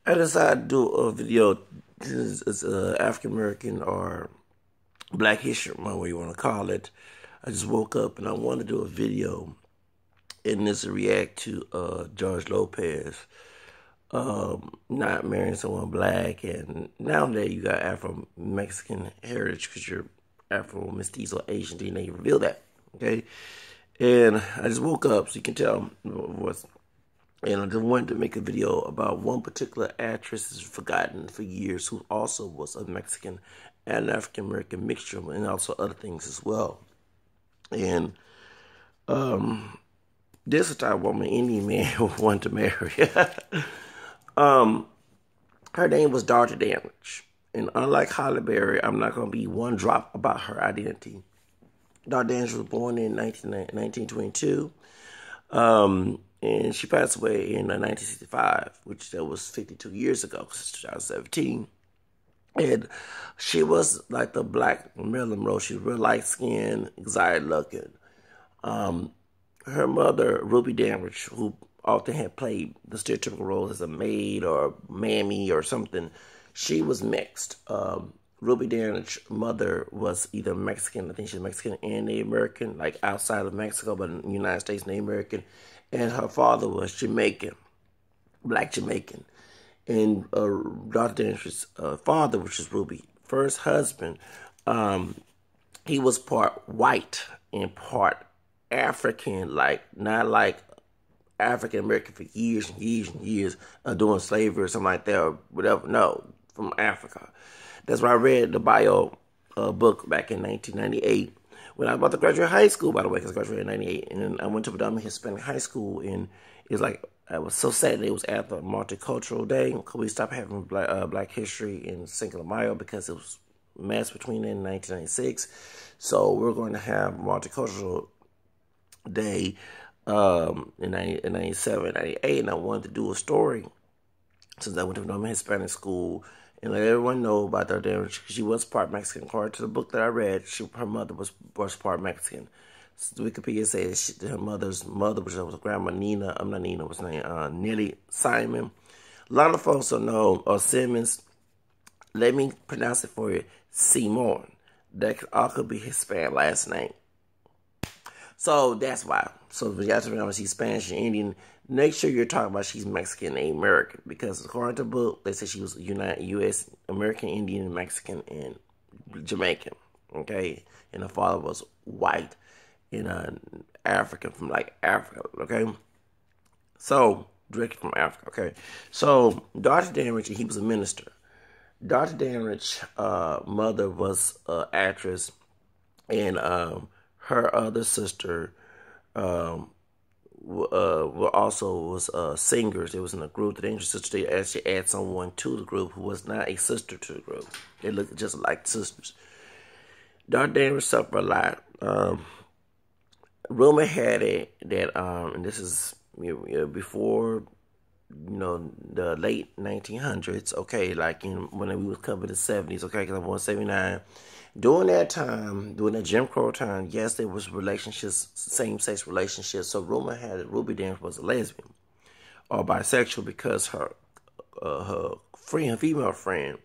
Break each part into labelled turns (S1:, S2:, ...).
S1: I decided to do a video. This is African American or Black History Month, whatever you want to call it. I just woke up and I wanted to do a video, and this react to George Lopez not marrying someone black, and nowadays you got Afro-Mexican heritage because you're Afro-Mestizo Asian DNA. Reveal that, okay? And I just woke up, so you can tell my voice. And I just wanted to make a video about one particular actress who's forgotten for years, who also was a Mexican and African American mixture, and also other things as well. And this is the type of woman any man would want to marry. Her name was Dorothy Dandridge. And unlike Halle Berry, I'm not going to be one drop about her identity. Dorothy Dandridge was born in 1922. And she passed away in 1965, which that was 52 years ago, since 2017. And she was like the black Marilyn Monroe. She was real light-skinned, exotic looking. Her mother, Ruby Dandridge, who often had played the stereotypical role as a maid or mammy or something, she was mixed. Ruby Dandridge's mother was either Mexican, I think she was Mexican and Native American, like outside of Mexico, but in the United States, Native American. And her father was Jamaican, Black-Jamaican. And Dr. Dandridge's father, which is Ruby's first husband, he was part white and part African, like not like African American for years and years and years, doing slavery or something like that or whatever. No, from Africa. That's why I read the bio book back in 1998 when I was about to graduate high school, by the way, because I graduated in 98. And then I went to Predominant Hispanic High School, and it was like, I was so sad that it was after Multicultural Day. We stopped having Black History in Cinco de Mayo because it was mass between then in 1996. So we're going to have Multicultural Day in 97, 98, and I wanted to do a story since I went to Predominant Hispanic School and let everyone know about her damage. She was part Mexican. According to the book that I read, her mother was part Mexican. So Wikipedia says her mother's mother, which was grandma Nina, I'm not Nina, what's her name? Nellie Simon. A lot of folks don't know, or Simmons, let me pronounce it for you, Simon. That all could be his Hispanic last name. So that's why. So if you have to remember she's Spanish and Indian, make sure you're talking about she's Mexican and American. Because according to the book, they said she was U.S. American, Indian, Mexican, and Jamaican. Okay? And her father was white and African, from like Africa. Okay? So, directly from Africa. Okay? So, Dorothy Dandridge, he was a minister. Dorothy Dandridge's mother was an actress, and her other sister also was singers. It was in a group. The Dandridge sisters, they actually add someone to the group who was not a sister to the group. They looked just like sisters. Dorothy Dandridge suffered a lot. Rumor had it that, and this is before, the late 1900s, okay, like when we was covering the 70s, okay, because I'm born 79. During that time, during that Jim Crow time, yes, there was relationships, same-sex relationships. So rumor had it Ruby Dandridge was a lesbian or bisexual because her female friend,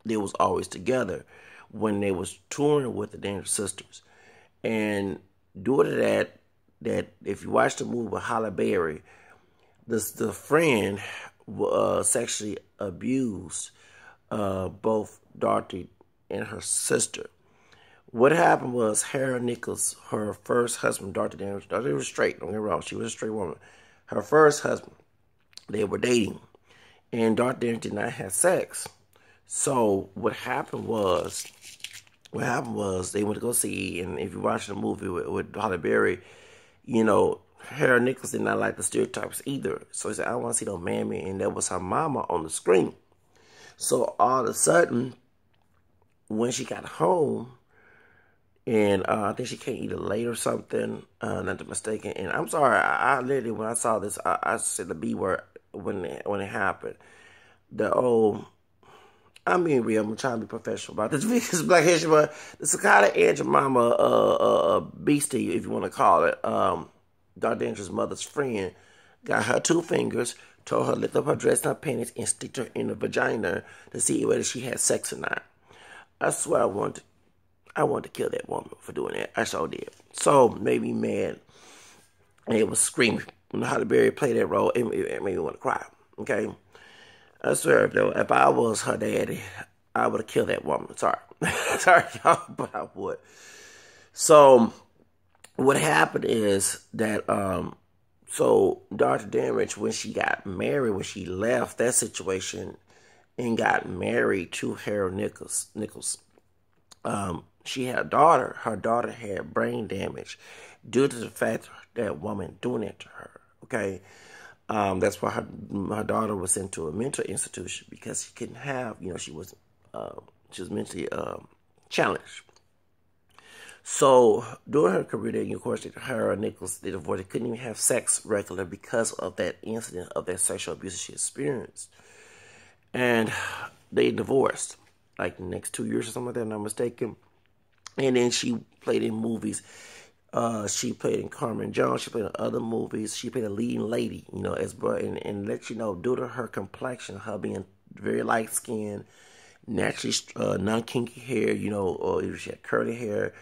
S1: they was always together when they was touring with the Dandridge sisters. And due to that if you watch the movie with Halle Berry, the friend sexually abused both Dorothy and her sister. What happened was Harry Nichols, her first husband, Dorothy Dandridge was straight, don't get me wrong, she was a straight woman. Her first husband, they were dating, and Dorothy Dandridge did not have sex. So what happened was they went to go see, and if you watch the movie with Halle Berry, Harry Nichols did not like the stereotypes either. So he said, I don't want to see no mammy, and that was her mama on the screen. So all of a sudden, when she got home, and I think she came either late or something, not mistaken. And I'm sorry, I literally, when I saw this, I said the B word when it happened. I'm being real, I'm trying to be professional about this because Black History, but the Cicada and your mama beastie, if you want to call it, Dr. Dandridge's mother's friend, got her 2 fingers, told her to lift up her dress and her panties and stick her in the vagina to see whether she had sex or not. I swear I wanted to kill that woman for doing that. I sure did. So made me mad. And it was screaming. When Halle Berry played that role, it made me want to cry. Okay? I swear, though, if I was her daddy, I would have killed that woman. Sorry. Sorry, y'all, but I would. So, what happened is that, so Dorothy Dandridge, when she got married, when she left that situation and got married to Harold Nichols, she had a daughter. Her daughter had brain damage due to the fact that woman doing it to her. Okay, that's why her daughter was sent to a mental institution because she couldn't have, she was mentally challenged. So during her career, of course, her and Nichols, they divorced. They couldn't even have sex regular because of that incident of that sexual abuse she experienced, and they divorced like the next 2 years or something like that, if I'm not mistaken. And then she played in movies. She played in Carmen Jones. She played in other movies. She played a leading lady, as and let you know, due to her complexion, her being very light skinned, naturally non-kinky hair, or she had curly hair.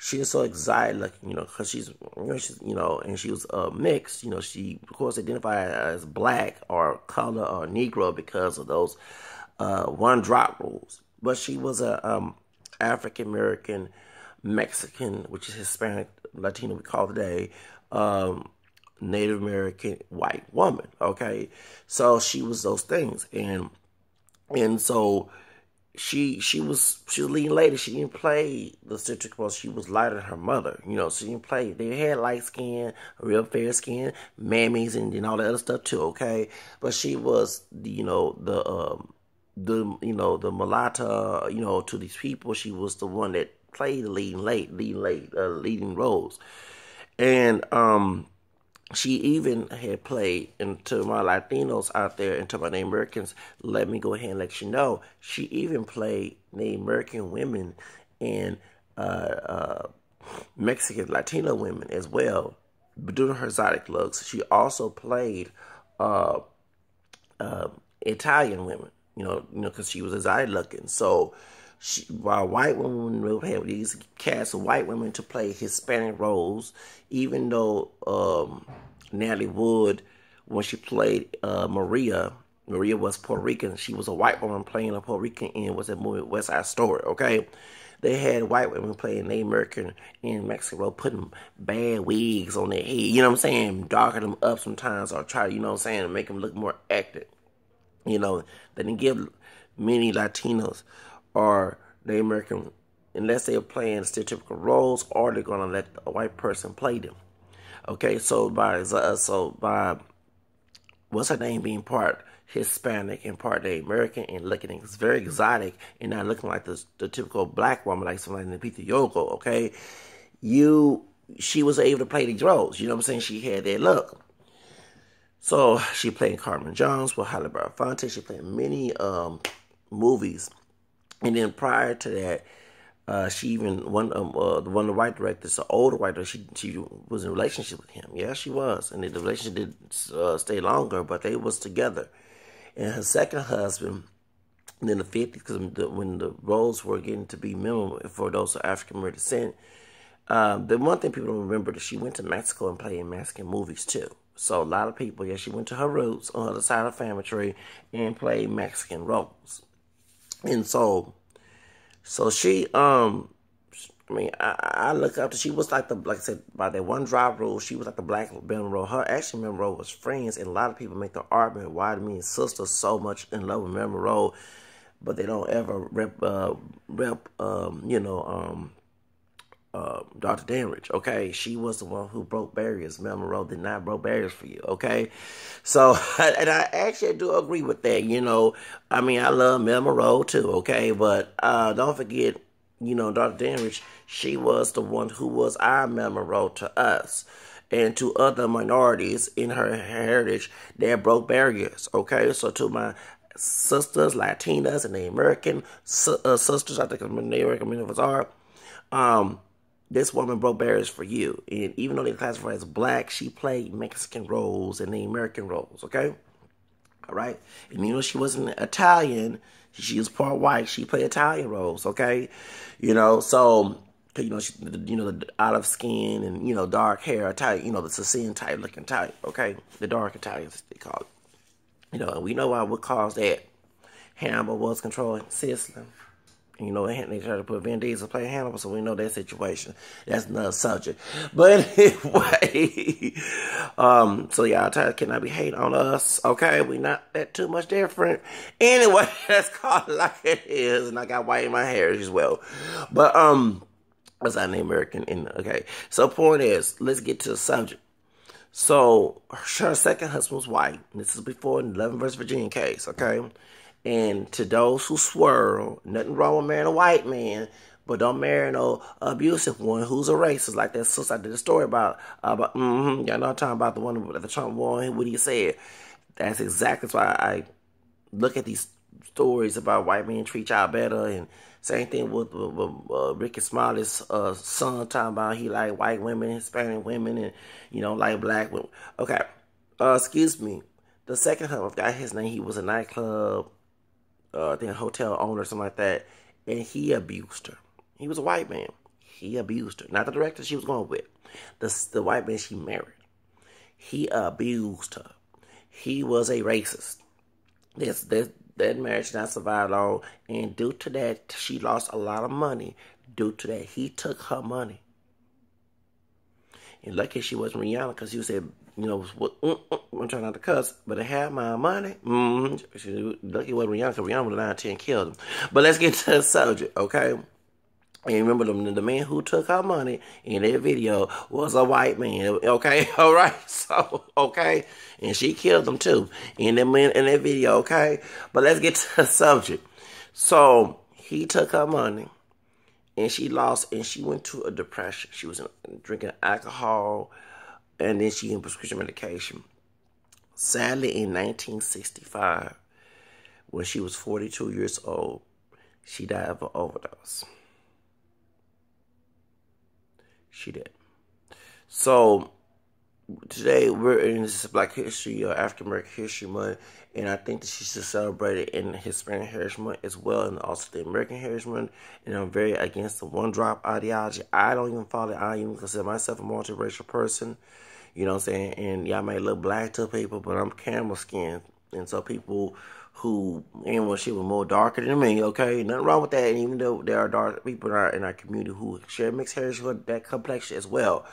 S1: She is so exotic looking, because she's, and she was mixed. She of course identified as black or color or Negro because of those one drop rules. But she was a African American, Mexican, which is Hispanic, Latino we call today, Native American white woman. Okay, so she was those things, and so she was a leading lady. She didn't play the stereotypical role. She was lighter than her mother. She didn't play. They had light skin, real fair skin, mammies, and all that other stuff too. Okay, but she was the mulatta, to these people. She was the one that played the leading roles, and she even had played, and to my Latinos out there and to my Native Americans, let me go ahead and let you know, she even played Native American women and Mexican Latino women as well. But due to her exotic looks, she also played Italian women, because she was exotic looking. So while white women would have these cast of white women to play Hispanic roles, even though Natalie Wood, when she played Maria was Puerto Rican. She was a white woman playing a Puerto Rican in what's that movie, West Side Story, okay? They had white women playing Native American in Mexico, putting bad wigs on their head, darken them up sometimes, or try to, make them look more active. They didn't give many Latinos or Native American, unless they're playing stereotypical roles, or they're going to let a white person play them. Okay, so by what's her name being part Hispanic and part Native American and looking very exotic and not looking like the typical black woman like somebody in the Pizza Yogo, okay, she was able to play these roles. She had that look. So she played Carmen Jones with Halle Berry. She played many movies, and then prior to that, she even one of the white directors, the older white director, she was in a relationship with him. Yeah, she was, and the relationship didn't stay longer, but they was together. And her second husband, in the 50s, because when the roles were getting to be memorable for those of African American descent, the one thing people don't remember is she went to Mexico and played in Mexican movies too. So a lot of people, she went to her roots on the other side of the family tree and played Mexican roles. And so she, I look up to, she was like I said, by that one drop rule, she was like the black Monroe. Her actually Monroe was friends, and a lot of people make the argument, why do me and sister so much in love with Monroe, but they don't ever rep Dr. Dandridge, okay? She was the one who broke barriers. Mel Monroe did not break barriers for you, okay? So, and I actually do agree with that, I love Mel Monroe too, okay? But don't forget, Dr. Dandridge, she was the one who was our Mel Monroe to us and to other minorities in her heritage that broke barriers, okay? So to my sisters, Latinas, and Native American sisters, I think Native American communities are, this woman broke barriers for you. And even though they classify her as black, she played Mexican roles and Native American roles, okay? all right? And you know, she wasn't Italian. She was part white. She played Italian roles, okay? You know, so, you know, the olive skin and, you know, dark hair, Italian, you know, the Sicilian type looking type, okay? The dark Italians, they call it. You know, and we know what caused that. Hannibal was controlling Sicily. You know, they tried to put Vin Diesel play Hannibal, so we know that situation. That's another subject. But anyway, so y'all cannot be hating on us, okay? We not that too much different. Anyway, let's call it like it is, and I got white in my hair as well. But, as I name American, okay. So point is, let's get to the subject. So, her second husband was white. This is before the 11 vs. Virginia case, okay? And to those who swirl, nothing wrong with marrying a white man, but don't marry no abusive one who's a racist, like that sister I did a story about y'all know I'm talking about the one that the Trump one, what he said. That's exactly why I look at these stories about white men treat y'all better, and same thing with Ricky Smiley's son talking about he like white women, Hispanic women, and, you know, like black women. Okay, excuse me. The second husband, I forgot his name, he was a nightclub, I think a hotel owner or something like that, and he abused her. He was a white man. He abused her. Not the director she was going with. The white man she married. He abused her. He was a racist. That marriage did not survive long, and due to that, she lost a lot of money. Due to that, he took her money. And lucky she wasn't Rihanna, because you said, you know, I'm trying not to cuss, but I had my money. Lucky it wasn't Rihanna, because Rihanna would have 9-10 killed him. But let's get to the subject, okay? And remember, the man who took her money in that video was a white man, okay? All right? So, okay? And she killed him, too, in that video, okay? But let's get to the subject. So, he took her money, and she lost, and she went to a depression. She was drinking alcohol, and then she in prescription medication. Sadly, in 1965, when she was 42 years old, she died of an overdose. She did. So, today we're in this Black History, African American History Month, and I think that she should celebrate it in Hispanic Heritage Month as well, and also the American Heritage Month. And I'm very against the one-drop ideology. I don't even follow it. I don't even consider myself a multiracial person. You know what I'm saying? And y'all may look black to people, but I'm camel skinned. And so people who, anyone she was more darker than me, okay? Nothing wrong with that. And even though there are dark people in our community who share mixed heritage with that complexion as well,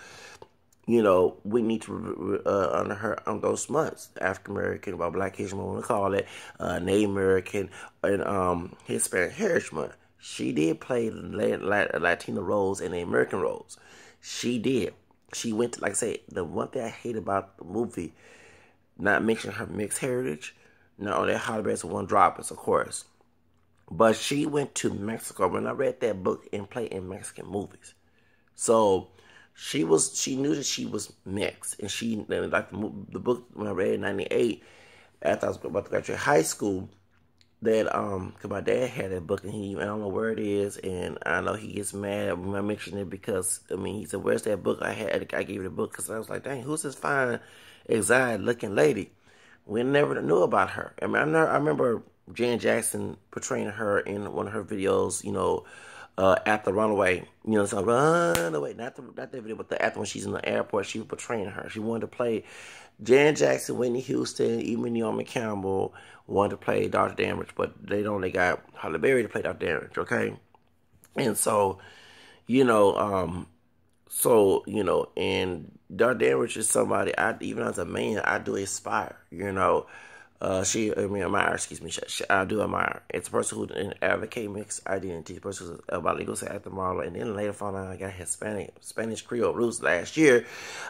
S1: you know, we need to honor her on those months. African American, about Black History Month, we call it, Native American, and Hispanic Heritage Month. She did play Latina roles and the American roles. She did. She went to, like I say, the one thing I hate about the movie, not mentioning her mixed heritage, not only Holly Berry's one droppers, of course, but she went to Mexico. When I read that book and played in Mexican movies, so she knew that she was mixed, and she, like the book when I read it in '98, after I was about to graduate high school, that cause my dad had that book, and I don't know where it is, and I know he gets mad when I mention it, because I mean, he said, "Where's that book?" I gave you the book, because I was like, "Dang, who's this fine, exotic looking lady?" We never knew about her. I mean, I remember Jan Jackson portraying her in one of her videos, you know, after Runaway, you know, so Runaway, not that video, but after when she's in the airport, she was portraying her. She wanted to play Jan Jackson, Whitney Houston, even Naomi Campbell wanted to play Dorothy Dandridge, but they got Halle Berry to play Dorothy Dandridge, okay? And so, you know, and Dorothy Dandridge is somebody, even as a man, I do aspire, you know. I do admire. It's a person who advocate mixed identity, a person who's about legal sex actor model, and then later found out I got Spanish Creole roots last year,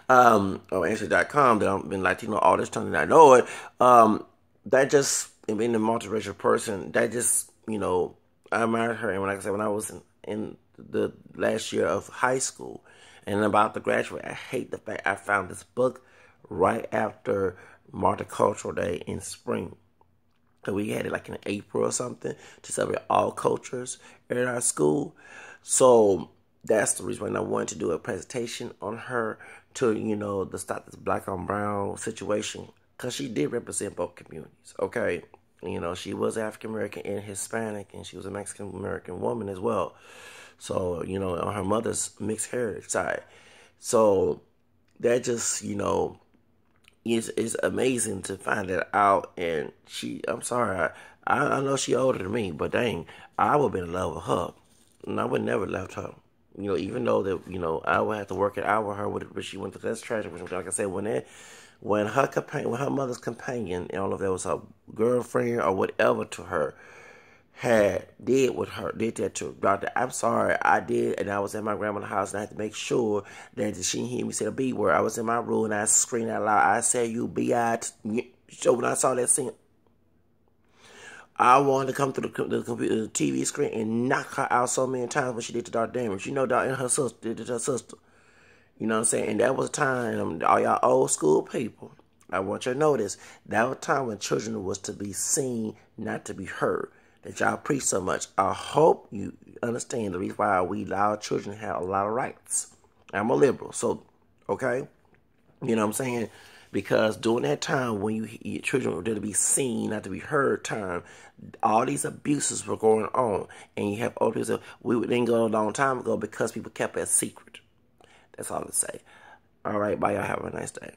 S1: on Answer.com, that I've been Latino all this time and I know it. That just, being a multiracial person, that just, you know, I admired her. And like I said, when I was in the last year of high school and about to graduate, I hate the fact I found this book right after Multicultural Day in spring. So we had it like in April or something to celebrate all cultures at our school. So that's the reason why I wanted to do a presentation on her to, you know, to stop this black on brown situation because she did represent both communities, okay? You know, she was African American and Hispanic, and she was a Mexican American woman as well. So, you know, on her mother's mixed heritage side. So that just, you know, is amazing to find that out. And I'm sorry, I know she older than me, but dang, I would have been in love with her. And I would never left her. You know, even though that, you know, I would have to work it out with her, but she went to that's tragic. Like I said, when her mother's companion, I don't know if that was her girlfriend or whatever to her, did that to her. Doctor, I'm sorry, I did, and I was at my grandma's house, and I had to make sure that she didn't hear me say the B word. I was in my room, and I screamed out loud, I said, you B-I-T. So when I saw that scene, I wanted to come through the computer, the TV screen, and knock her out so many times when she did to Dorothy Dandridge. You know, Dottie and her sister did it to her sister. You know what I'm saying? And that was a time, all y'all old school people, I want you to know this, that was a time when children was to be seen, not to be heard. That y'all preach so much. I hope you understand the reason why we allow children to have a lot of rights. I'm a liberal, so, okay? You know what I'm saying? Because during that time when your children were there to be seen, not to be heard time, all these abuses were going on. And you have all these, we didn't go a long time ago because people kept it a secret. That's all to say. All right, bye. Y'all have a nice day.